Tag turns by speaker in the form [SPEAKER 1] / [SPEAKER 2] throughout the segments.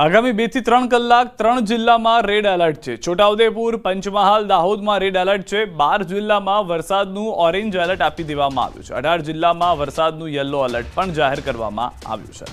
[SPEAKER 1] આગામી 2 થી 3 કલાક 3 જિલ્લામાં રેડ એલર્ટ છે। છોટાઉદેપુર, પંચમહાલ, દાહોદમાં રેડ એલર્ટ છે। 12 જિલ્લામાં વરસાદનું ઓરેન્જ એલર્ટ આપી દેવામાં આવ્યું છે। 18 જિલ્લામાં વરસાદનું યલો એલર્ટ પણ જાહેર કરવામાં આવ્યું છે।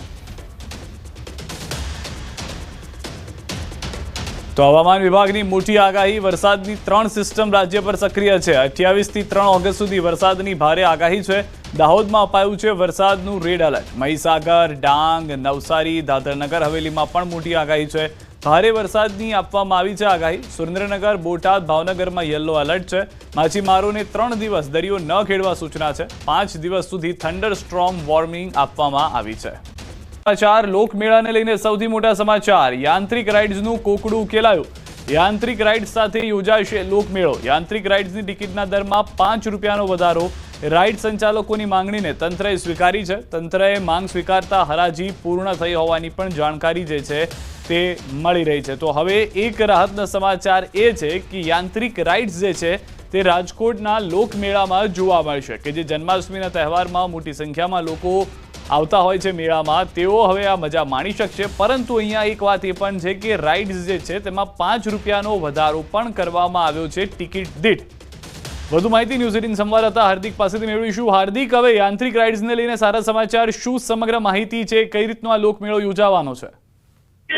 [SPEAKER 1] તો હવામાન વિભાગની મોટી આગાહી। વરસાદની 3 સિસ્ટમ રાજ્ય પર સક્રિય છે। 28 થી 3 ઓગસ્ટ સુધી વરસાદની ભારે આગાહી છે। દાહોદમાં અપાયું છે વરસાદનું રેડ એલર્ટ। મહીસાગર, ડાંગ, નવસારી, દાદરનગર હવેલીમાં પણ મોટી આગાહી છે। ભારે વરસાદની આપવામાં આવી છે આગાહી। સુરેન્દ્રનગર, બોટાદ, ભાવનગરમાં યલો એલર્ટ છે। માછીમારોને 3 દિવસ દરિયો ન ખેડવા સૂચના છે। 5 દિવસ સુધી થંડર સ્ટ્રોમ વોર્નિંગ આપવામાં આવી છે। સમાચાર લોકમેળાને લઈને સૌથી મોટા સમાચાર। યાંત્રિક રાઇડ્સનું કોકડું ઉકેલાયું। યાંત્રિક રાઇડ્સ સાથે યોજાશે લોકમેળો। યાંત્રિક રાઇડ્સની ટિકિટના દરમાં 5 રૂપિયાનો વધારો। રાઇડ સંચાલકોની માંગણીને તંત્રએ સ્વીકારી છે। તંત્રએ માંગ સ્વીકારતા હરાજી પૂર્ણ થઈ હોવાની પણ જાણકારી જે છે તે મળી રહી છે। તો હવે એક રાહતના સમાચાર એ છે કે યાંત્રિક રાઇડ્સ જે છે તે રાજકોટના લોકમેળામાં જોવા મળશે કે જે જન્માષ્ટમીના તહેવારમાં મોટી સંખ્યામાં લોકો આવતા હોય છે મેળામાં, તેઓ હવે આ મજા માણી શકશે। પરંતુ અહીંયા એક વાત એ પણ છે કે રાઇડ્સ જે છે તેમાં 5 રૂપિયાનો વધારો પણ કરવામાં આવ્યો છે ટિકિટ દીઠ। વધુ માહિતી ન્યૂઝ 18 સંવાદદાતા હાર્દિક પાસેથી મેળવીશું। હાર્દિક, હવે યાંત્રિક રાઇડ્સને લઈને સારા સમાચાર, શું સમગ્ર માહિતી છે, કઈ રીતનો આ લોકમેળો યોજાવાનો છે?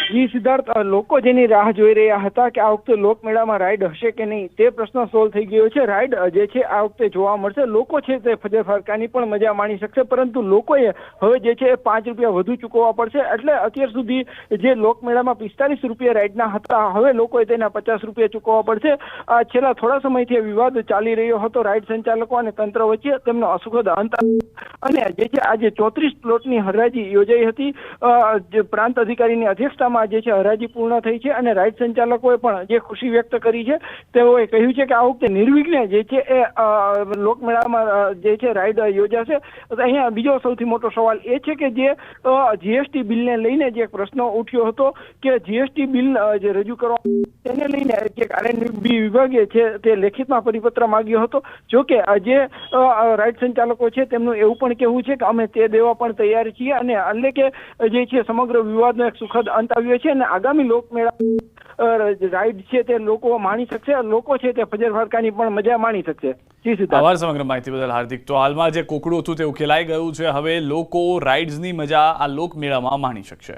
[SPEAKER 2] જી સિદ્ધાર્થ, લોકો જેની રાહ જોઈ રહ્યા હતા કે આ વખતે લોકમેળામાં રાઈડ હશે કે નહીં તે પ્રશ્ન સોલ્વ થઈ ગયો છે। રાઈડ જે છે આ વખતે જોવા મળશે। લોકો છે તે ફજર ફરકાની પણ મજા માણી શકશે, પરંતુ લોકોએ હવે જે છે 5 રૂપિયા વધુ ચૂકવવા પડશે। એટલે અત્યાર સુધી જે લોકમેળામાં 45 રૂપિયા રાઈડના હતા, હવે લોકોએ તેના 50 રૂપિયા ચૂકવવા પડશે। છેલ્લા થોડા સમયથી વિવાદ ચાલી રહ્યો હતો રાઈડ સંચાલકો અને તંત્ર વચ્ચે, તેમનો અસુખદ અંત અને જે છે આજે 34 પ્લોટની હરાજી યોજાઈ હતી। પ્રાંત અધિકારીની અધ્યક્ષતામાં જે છે હરાજી પૂર્ણ થઈ છે અને રાઈડ સંચાલકોએ પણ જે ખુશી વ્યક્ત કરી છે। તેઓએ કહ્યું છે કે આ વખતે નિર્વિઘ્ને જે છે એ લોકમેળામાં જે છે રાઈડ યોજાશે। અહીંયા બીજો સૌથી મોટો સવાલ એ છે કે જે જીએસટી બિલને લઈને જે પ્રશ્ન ઉઠ્યો હતો કે જીએસટી બિલ જે રજૂ કરવા તેને લઈને જે આરએનબી વિભાગે છે તે લેખિતમાં પરિપત્ર માંગ્યો હતો। જો કે જે રાઈડ સંચાલકો છે તેમનું એવું પણ કહેવું છે કે અમે તે દેવા પણ તૈયાર છીએ અને એટલે કે જે છે સમગ્ર વિવાદનો એક સુખદ અંત આવ્યો છે અને આગામી લોકમેળા રાઈડ છે તે લોકો માણી શકશે। લોકો છે તે ફજર ફરકાની પણ મજા માણી શકશે।
[SPEAKER 1] આભાર સમગ્ર માહિતી બદલ હાર્દિક। તો હાલમાં જે કોકડું હતું તે ઉકેલાઈ ગયું છે। હવે લોકો રાઇડ્સની મજા આ લોકમેળામાં માણી શકશે।